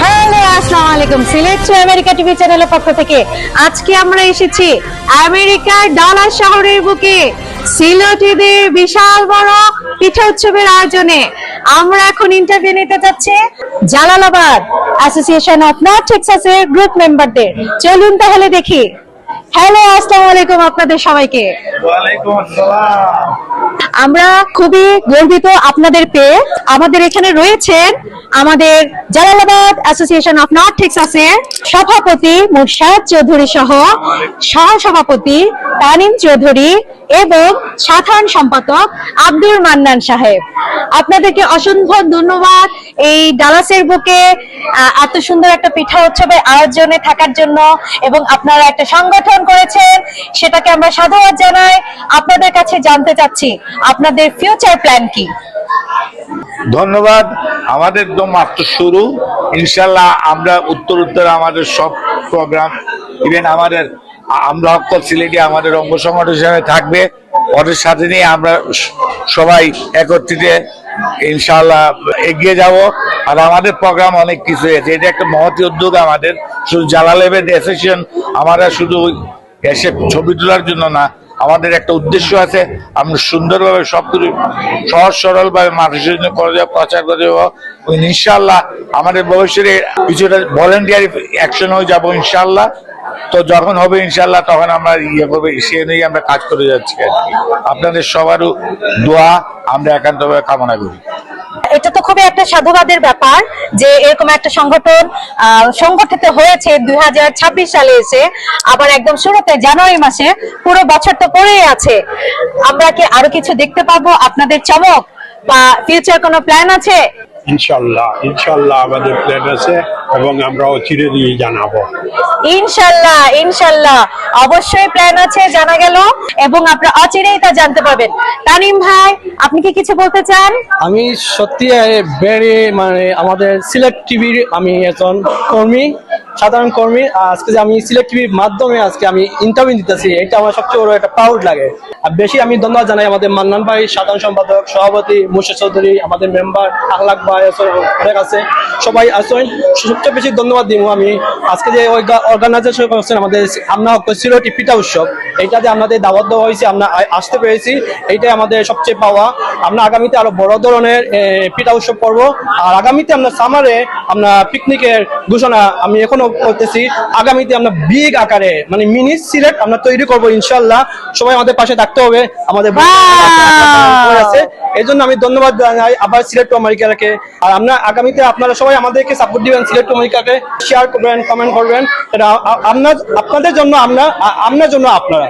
Hello, আসসালামু আলাইকুম। Sylhet to America TV চ্যানেলের পক্ষ থেকে আজকে আমরা এসেছি আমেরিকার ডালাস শহরের বুকে সিলেটিদের বিশাল বড় পিঠা উৎসবের আয়োজনে। আমরা এখন ইন্টারভিউ নিতে যাচ্ছি জালালাবাদ অ্যাসোসিয়েশন অফ নর্থ টেক্সাসের গ্রুপ মেম্বারদের। চলুন তাহলে দেখি। হ্যালো, আসসালামু আলাইকুম আপনাদের সবাইকে। ওয়ালাইকুম আসসালাম। আমরা খুবই গর্বিত আপনাদের পেয়ে। আমাদের এখানে রয়েছেন আমাদের জালালাবাদ অ্যাসোসিয়েশন অফ নর্থ টেক্সাসের সভাপতি মুরশাদ চৌধুরী সহ সহসভাপতি তানিম চৌধুরী এবং সাধারণ সম্পাদক আব্দুর মান্নান সাহেব। আপনাদেরকে অসংখ্য ধন্যবাদ এই ডালাসের বুকে এত সুন্দর একটা পিঠা উৎসবের আয়োজনে থাকার জন্য, এবং আপনারা একটা সংগঠন করেছেন, সেটাকে আমরা সাধুবাদ জানাই। আপনাদের কাছে জানতে চাচ্ছি আপনাদের ফিউচার প্ল্যান কি? ধন্যবাদ। আমাদের তো মাত্র শুরু, ইনশাল্লাহ আমরা উত্তর আমাদের সব প্রোগ্রাম, ইভেন আমাদের আমরা হক্কল সিলেটি আমাদের অঙ্গ সংগঠন হিসেবে থাকবে। ওদের সাথে নিয়ে আমরা সবাই একত্রিত ইনশাল্লাহ এগিয়ে যাব। আর আমাদের প্রোগ্রাম অনেক কিছু আছে, এটা একটা মহৎ উদ্যোগ আমাদের। শুধু জালালাবাদ অ্যাসোসিয়েশন আমরা শুধু এসে ছবি তোলার জন্য না, আমাদের একটা উদ্দেশ্য আছে। আমরা সুন্দরভাবে সবকিছু সহজ সরল ভাবে মানুষের জন্য করে যাবো, প্রচার করে যাবো। ইনশাল্লাহ আমাদের ভবিষ্যতে কিছুটা ভলেন্টিয়ারি অ্যাকশন হয়ে যাবো ইনশাল্লাহ। তো যখন হবে ইনশাল্লাহ তখন আমরা ইয়ে করবো, সে নিয়ে আমরা কাজ করে যাচ্ছি আর কি। আপনাদের সবারও দোয়া আমরা একান্তভাবে কামনা করি। এটা তো খুবই একটা সাধুবাদের ব্যাপার যে এরকম একটা সংগঠন সংগঠিত হয়েছে 2026 সালে এসে, আবার একদম শুরুতে জানুয়ারি মাসে। পুরো বছর তো পড়েই আছে। আমরা কি আরো কিছু দেখতে পাবো? আপনাদের চমক বা ফিউচার কোনো প্ল্যান আছে? ইনশাল্লাহ ইনশাল্লাহ আমাদের প্ল্যান আছে এবং আমরা চিরদিনই জানাবো। ইনশাল্লাহ ইনশাল্লাহ অবশ্যই প্ল্যান আছে, জানা গেল, এবং আপনারা অচিরেই তা জানতে পারবেন। তানিম ভাই, আপনি কি কিছু বলতে চান? আমি সত্যি মানে আমাদের সিলেট টিভির আমি একজন কর্মী, সাধারণ কর্মী। আজকে যে আমি সিলেট টিভির মাধ্যমে আজকে আমি ইন্টারভিউ দিতেছি, এটা আমার সবচেয়ে বড় একটা প্রাউড লাগে। আর বেশি আমি ধন্যবাদ জানাই আমাদের মান্নান ভাই, সাধারণ সম্পাদক, সভাপতি মুর্শিদ চৌধুরী, আমাদের মেম্বার আখলাক ভাই অনেক আছে, সবাই আসেন। সবচেয়ে বেশি ধন্যবাদ দিব আমি আজকে যে অর্গানাইজেশন করছেন আমাদের আমরা সিলেটি পিঠা উৎসব, এইটাতে আপনাদের দাওয়াত দেওয়া হয়েছে, আমরা আসতে পেরেছি, এইটাই আমাদের সবচেয়ে পাওয়া। আমরা আগামীতে আরো বড় ধরনের পিঠা উৎসব করব। আর আগামীতে আমরা সামারে আমরা পিকনিকের ঘোষণা আমি এখনো করতেছি। আগামীতে আমরা বিগ আকারে মানে মিনি সিলেট আমরা তৈরি করব ইনশাল্লাহ। সবাই আমাদের পাশে থাকতে হবে, আমাদের আছে। এই জন্য আমি ধন্যবাদ জানাই আবার সিলেট টু আমেরিকাকে। আর আমরা আগামীতে আপনারা সবাই আমাদেরকে সাপোর্ট দিবেন, সিলেট টু আমেরিকাকে শেয়ার করবেন, কমেন্ট করবেন। এটা আপনাদের জন্য আমরা, আপনার জন্য আপনারা।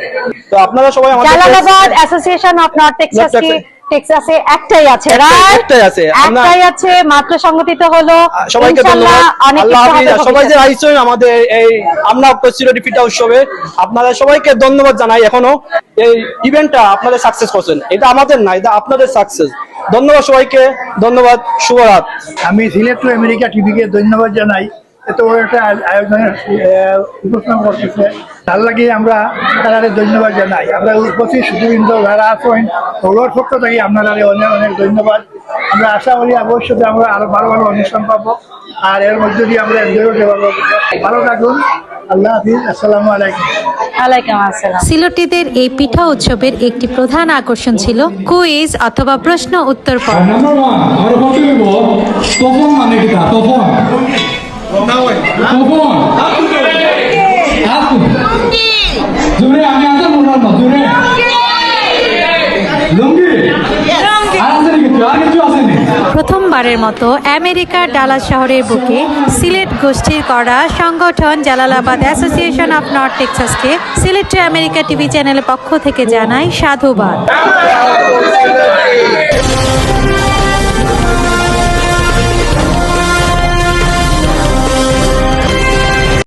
তো আপনারা সবাই আমাদের জালালাবাদ অ্যাসোসিয়েশন অফ নর্থ টেক্সাসে একটাই আছে, একটাই আছে, মাত্র সংগঠিত হলো। সবাইকে ধন্যবাদ, আল্লাহ হাফেজ। সবাই যে আইছেন আমাদের এই আমরা সিলেটি পিঠা উৎসবে, আপনারা সবাইকে ধন্যবাদ জানাই। এখনো এই ইভেন্টটা আপনাদের সাকসেস করছেন, এটা আমাদের না, এটা আপনাদের সাকসেস। ধন্যবাদ সবাইকে, ধন্যবাদ, শুভরাত। আমি সিলেট টু আমেরিকা টিভিকে ধন্যবাদ জানাই, এত বড় একটা আয়োজনের উপস্থাপন করতেছে। তার লাগে আমরা তাদের ধন্যবাদ জানাই। আমরা উপস্থিত সুদীবৃন্দ যারা আছেন ওগুলোর পক্ষ থেকে আপনারা অনেক অনেক ধন্যবাদ। আমরা আশা করি ভবিষ্যতে আমরা আরো ভালো ভালো অনুষ্ঠান পাবো, আর এর মধ্যে দিয়ে আমরা এনজয় করতে পারবো। ভালো থাকুন, আল্লাহ হাফিজ, আসসালামু আলাইকুম। সিলেটিদের এই পিঠা উৎসবের একটি প্রধান আকর্ষণ ছিল কুইজ অথবা প্রশ্ন উত্তর পর্ব। প্রথমবারের মতো আমেরিকার ডালাস শহরের বুকে সিলেট গোষ্ঠীর করা সংগঠন জালালাবাদ অ্যাসোসিয়েশন অফ নর্থ টেক্সাসকে সিলেট টু আমেরিকা টিভি চ্যানেলের পক্ষ থেকে জানাই সাধুবাদ।